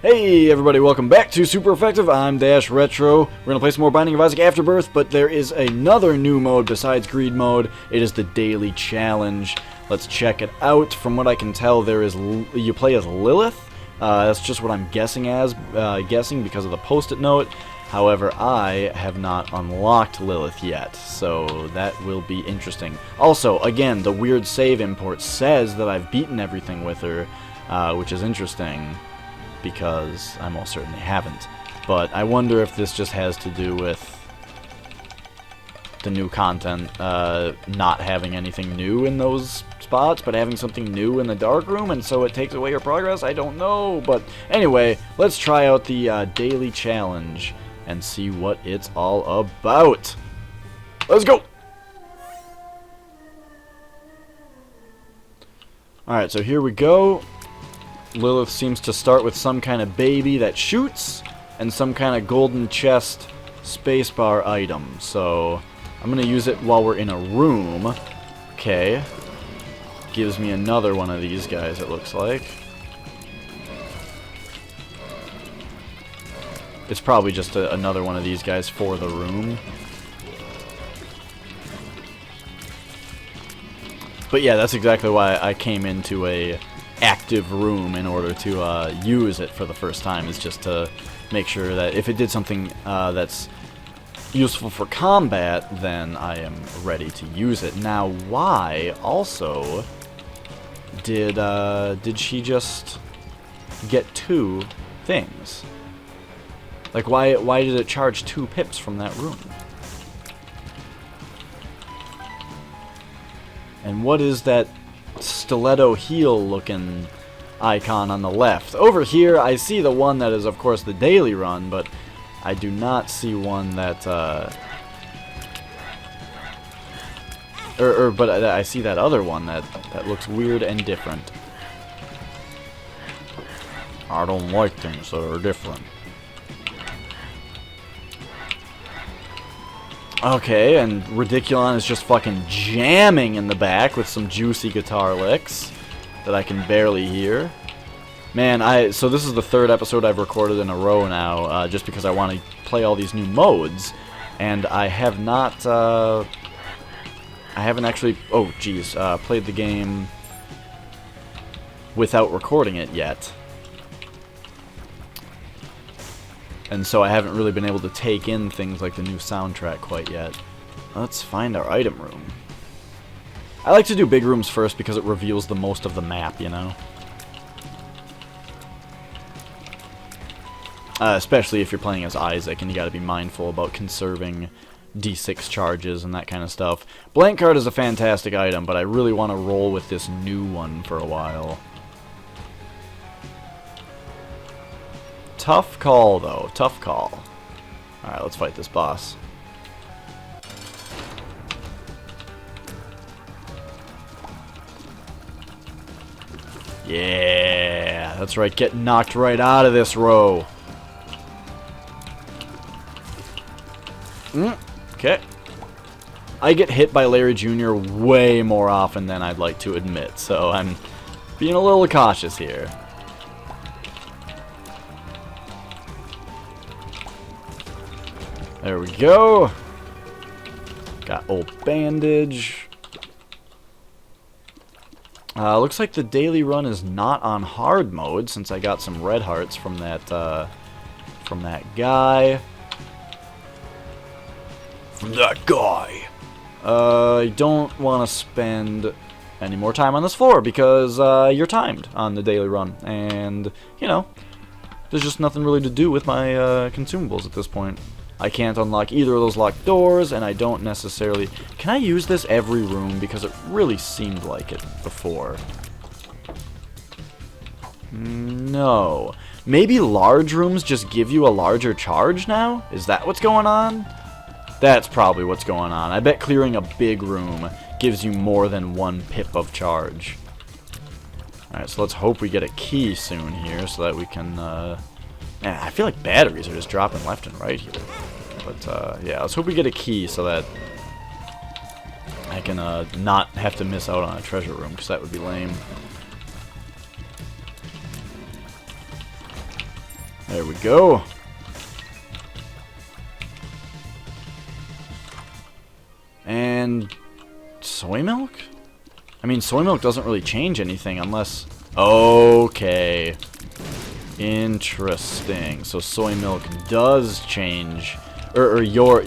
Hey everybody, welcome back to Super Effective. I'm Dash Retro. We're going to play some more Binding of Isaac Afterbirth, but there is another new mode besides Greed mode. It is the Daily Challenge. Let's check it out. From what I can tell, you play as Lilith. That's just what I'm guessing because of the post-it note. However, I have not unlocked Lilith yet, so that will be interesting. Also, again, the weird save import says that I've beaten everything with her, which is interesting, because I most certainly haven't. But I wonder if this just has to do with the new content not having anything new in those spots, but having something new in the dark room, and so it takes away your progress. I don't know, but anyway, let's try out the Daily Challenge and see what it's all about. Let's go! Alright, so here we go. Lilith seems to start with some kind of baby that shoots and some kind of golden chest spacebar item. So I'm going to use it while we're in a room. Okay. Gives me another one of these guys, it looks like. It's probably just another one of these guys for the room. But yeah, that's exactly why I came into a active room in order to use it for the first time, is just to make sure that if it did something that's useful for combat, then I am ready to use it. Now, why also did she just get two things? Like, why did it charge 2 pips from that room? And what is that stiletto heel looking icon on the left? Over here I see the one that is of course the daily run, but I do not see one that but I see that other one that looks weird and different. I don't like things that are different. Okay, and Ridiculon is just fucking jamming in the back with some juicy guitar licks that I can barely hear. Man, so this is the 3rd episode I've recorded in a row now, just because I want to play all these new modes, and I have not, I haven't actually, oh geez, played the game without recording it yet. And so I haven't really been able to take in things like the new soundtrack quite yet. Let's find our item room. I like to do big rooms first because it reveals the most of the map, you know? Especially if you're playing as Isaac and you gotta be mindful about conserving D6 charges and that kind of stuff. Blank card is a fantastic item, but I really want to roll with this new one for a while. Tough call, though. Tough call. Alright, let's fight this boss. Yeah, that's right. Get knocked right out of this row. Okay. I get hit by Larry Jr. way more often than I'd like to admit, so I'm being a little cautious here. There we go. Got old bandage. Looks like the daily run is not on hard mode since I got some red hearts from that guy. I don't want to spend any more time on this floor because you're timed on the daily run, and you know, there's just nothing really to do with my consumables at this point. I can't unlock either of those locked doors, and I don't necessarily... Can I use this every room? Because it really seemed like it before. No. Maybe large rooms just give you a larger charge now? Is that what's going on? That's probably what's going on. I bet clearing a big room gives you more than 1 pip of charge. Alright, so let's hope we get a key soon here so that we can... Man, I feel like batteries are just dropping left and right here. But, yeah, let's hope we get a key so that I can not have to miss out on a treasure room, because that would be lame. There we go. And soy milk? I mean, soy milk doesn't really change anything unless... Okay. Interesting. So soy milk does change, or your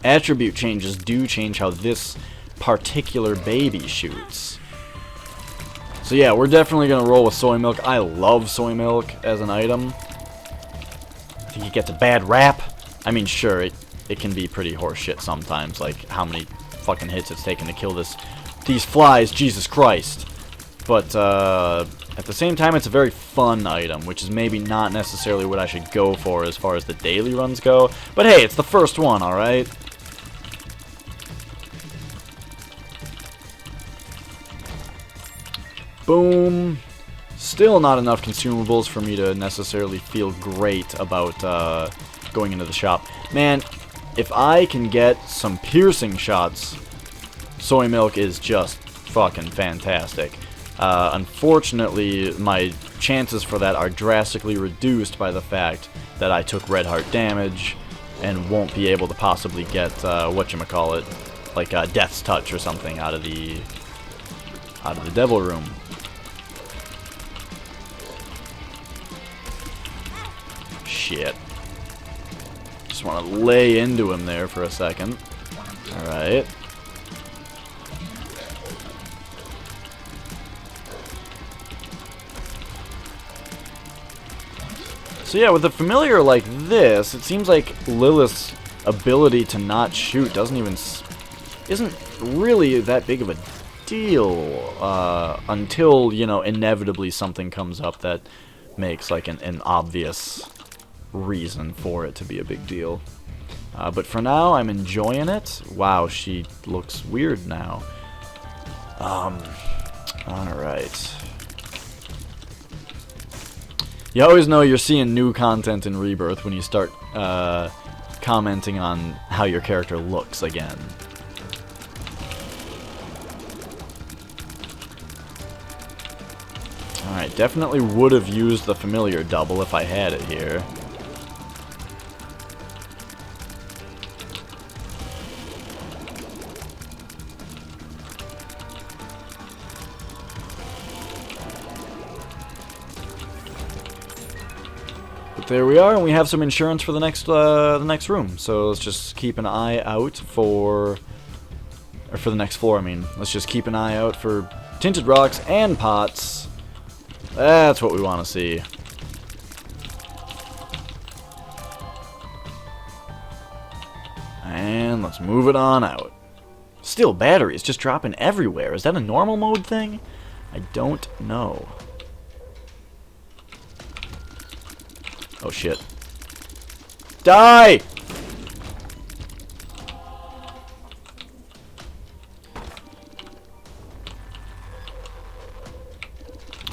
attribute changes do change how this particular baby shoots. So yeah, we're definitely going to roll with soy milk. I love soy milk as an item. I think it gets a bad rap. I mean, sure, it can be pretty horseshit sometimes, like how many fucking hits it's taken to kill these flies, Jesus Christ. But at the same time, it's a very fun item, which is maybe not necessarily what I should go for as far as the daily runs go. But hey, it's the first one, alright? Boom. Still not enough consumables for me to necessarily feel great about going into the shop. Man, if I can get some piercing shots, soy milk is just fucking fantastic. Unfortunately, my chances for that are drastically reduced by the fact that I took red heart damage and won't be able to possibly get, whatchamacallit, like Death's Touch or something out of the Devil Room. Shit. Just want to lay into him there for a second. Alright. So yeah, with a familiar like this, it seems like Lilith's ability to not shoot isn't really that big of a deal until, you know, inevitably something comes up that makes like an obvious reason for it to be a big deal. But for now, I'm enjoying it. Wow, she looks weird now. Alright. You always know you're seeing new content in Rebirth when you start commenting on how your character looks again. Alright, definitely would have used the familiar double if I had it here. There we are, and we have some insurance for the next room. So let's just keep an eye out for the next floor. I mean, let's just keep an eye out for tinted rocks and pots. That's what we want to see. And let's move it on out. Still, batteries just dropping everywhere. Is that a normal mode thing? I don't know. Oh shit. Die!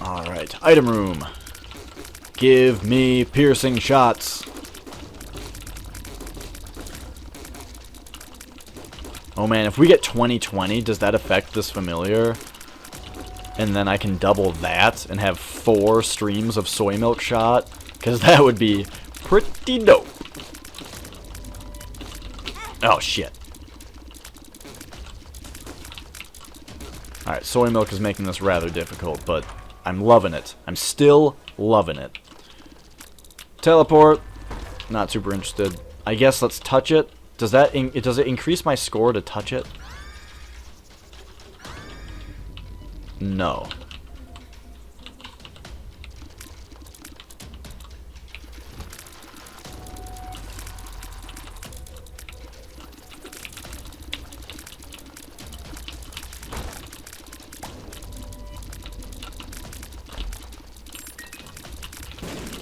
Alright, item room. Give me piercing shots. Oh man, if we get 20/20, does that affect this familiar? And then I can double that and have 4 streams of soy milk shot? Because that would be pretty dope. Oh, shit. Alright, soy milk is making this rather difficult, but I'm loving it. I'm still loving it. Teleport. Not super interested. I guess let's touch it. Does it increase my score to touch it? No.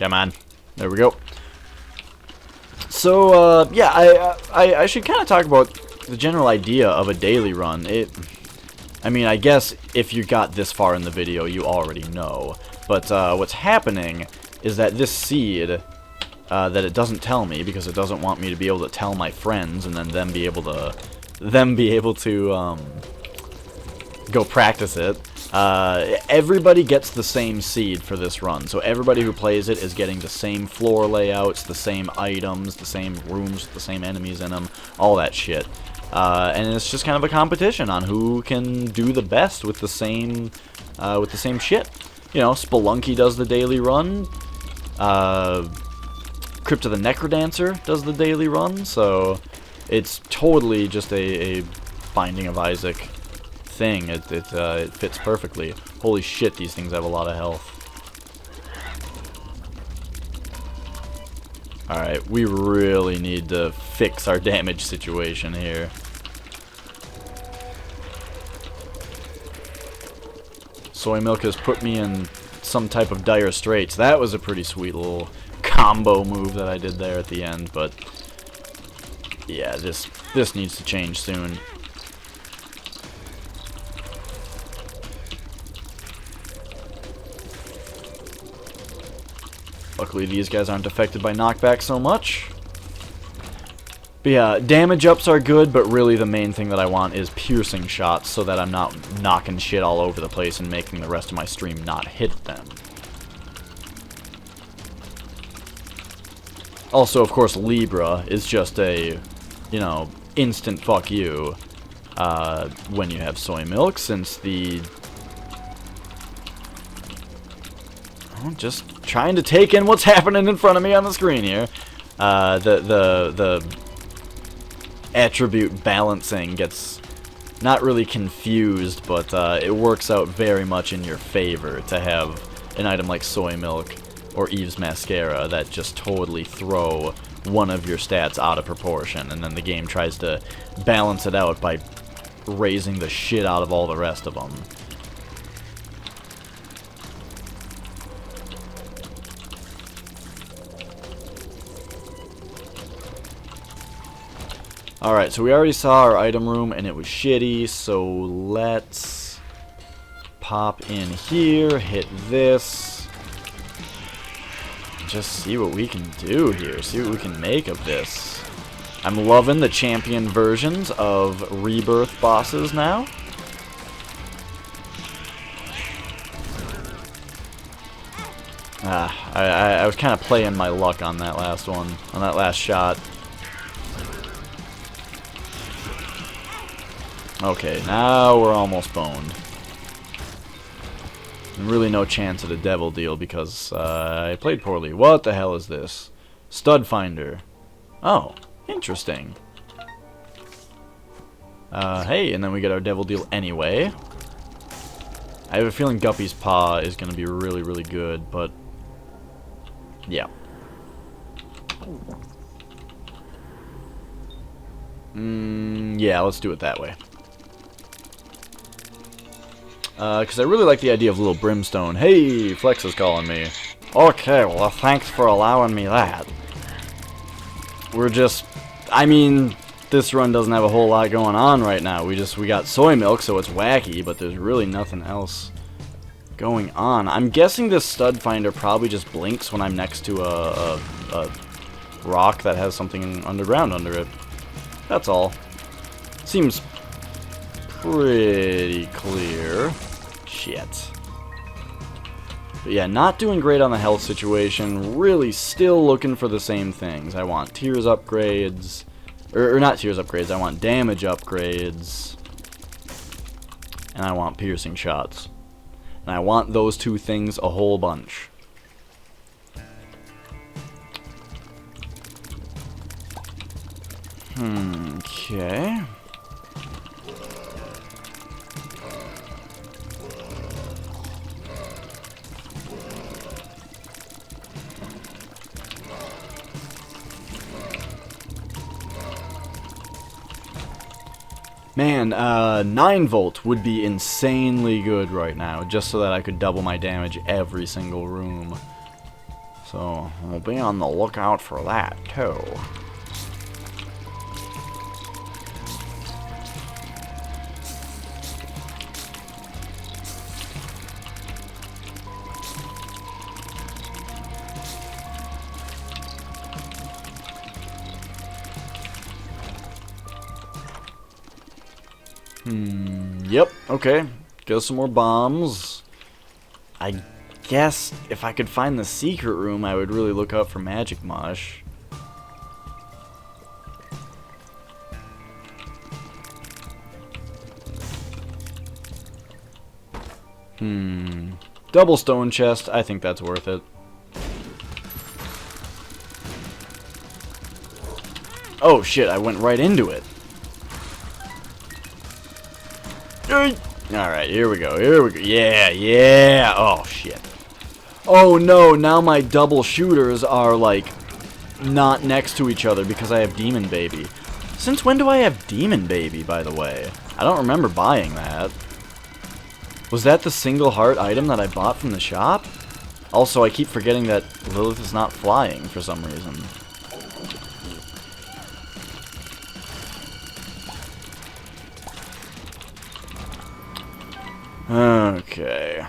Come on. There we go. So, yeah, I should kind of talk about the general idea of a daily run. I mean, I guess if you got this far in the video, you already know. But what's happening is that this seed, that it doesn't tell me, because it doesn't want me to be able to tell my friends, and then them be able to go practice it. Everybody gets the same seed for this run, so everybody who plays it is getting the same floor layouts, the same items, the same rooms, the same enemies in them, all that shit. And it's just kind of a competition on who can do the best with the same shit. You know, Spelunky does the daily run. Crypt of the Necrodancer does the daily run, so it's totally just a Binding of Isaac thing. It fits perfectly. Holy shit, these things have a lot of health. Alright, we really need to fix our damage situation here. Soy Milk has put me in some type of dire straits. That was a pretty sweet little combo move that I did there at the end, but yeah, this needs to change soon. Luckily, these guys aren't affected by knockback so much. But yeah, damage ups are good, but really the main thing that I want is piercing shots so that I'm not knocking shit all over the place and making the rest of my stream not hit them. Also, of course, Libra is just a, you know, instant fuck you when you have Soy Milk, since the... I'm just trying to take in what's happening in front of me on the screen here. The attribute balancing gets not really confused, but it works out very much in your favor to have an item like Soy Milk or Eve's Mascara that just totally throw one of your stats out of proportion, and then the game tries to balance it out by raising the shit out of all the rest of them. Alright, so we already saw our item room and it was shitty, so let's pop in here, hit this, just see what we can do here, see what we can make of this. I'm loving the champion versions of Rebirth bosses now. I was kind of playing my luck on that last one, on that last shot. Okay, now we're almost boned. And really no chance at a devil deal because I played poorly. What the hell is this? Stud Finder. Oh, interesting. Hey, and then we get our devil deal anyway. I have a feeling Guppy's Paw is going to be really, really good, but yeah. Yeah, let's do it that way. Because I really like the idea of little brimstone. Hey, Flex is calling me. Okay, well, thanks for allowing me that. We're just... I mean, this run doesn't have a whole lot going on right now. We got Soy Milk, so it's wacky, but there's really nothing else going on. I'm guessing this Stud Finder probably just blinks when I'm next to a rock that has something underground under it. That's all. Seems pretty clear. Shit. But yeah, not doing great on the health situation. Really still looking for the same things. I want tears upgrades. Or not tears upgrades. I want damage upgrades. And I want piercing shots. And I want those two things a whole bunch. Okay. Man, 9 volt would be insanely good right now, just so that I could double my damage every single room. So, I'll be on the lookout for that, too. Yep, okay. Get us some more bombs. I guess if I could find the secret room, I would really look out for magic mush. Double stone chest. I think that's worth it. Oh shit, I went right into it. Alright, here we go, here we go. Yeah, yeah. Oh shit. Oh no, now my double shooters are like not next to each other because I have Demon Baby. Since when do I have Demon Baby, by the way? I don't remember buying that. Was that the single heart item that I bought from the shop? Also, I keep forgetting that Lilith is not flying for some reason. Okay.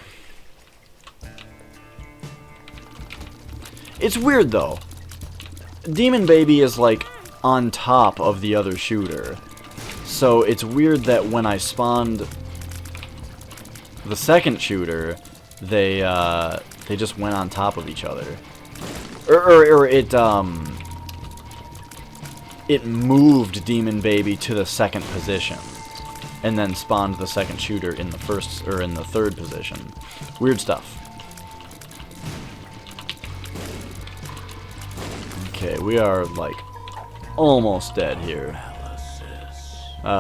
It's weird, though. Demon Baby is, like, on top of the other shooter. So it's weird that when I spawned the second shooter, they just went on top of each other. Or it moved Demon Baby to the second position, and then spawned the second shooter in the first, or in the third position. Weird stuff. Okay, we are, like, almost dead here.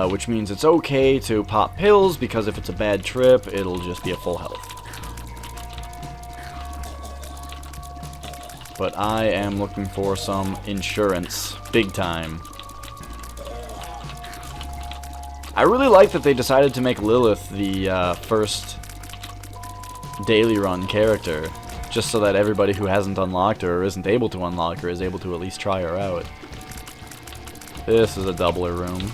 Which means it's okay to pop pills, because if it's a bad trip, it'll just be a full health. But I am looking for some insurance, big time. I really like that they decided to make Lilith the first daily run character, just so that everybody who hasn't unlocked her or isn't able to unlock her is able to at least try her out. This is a doubler room.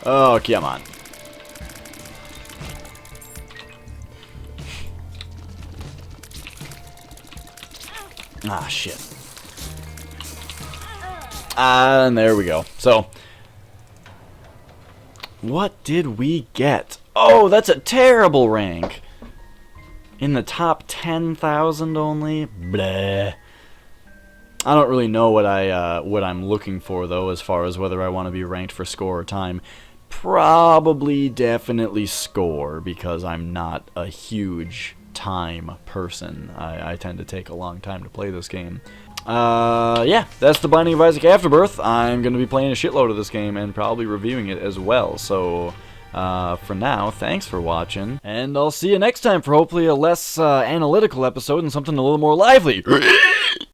Oh, come on. Ah, shit. And there we go. So, what did we get? Oh, that's a terrible rank. In the top 10,000 only? Bleh. I don't really know what I'm looking for, though, as far as whether I want to be ranked for score or time. Probably, definitely score, because I'm not a huge time person. I tend to take a long time to play this game. Yeah, that's the Binding of Isaac Afterbirth. I'm going to be playing a shitload of this game and probably reviewing it as well. So, for now, thanks for watching, and I'll see you next time for hopefully a less analytical episode and something a little more lively.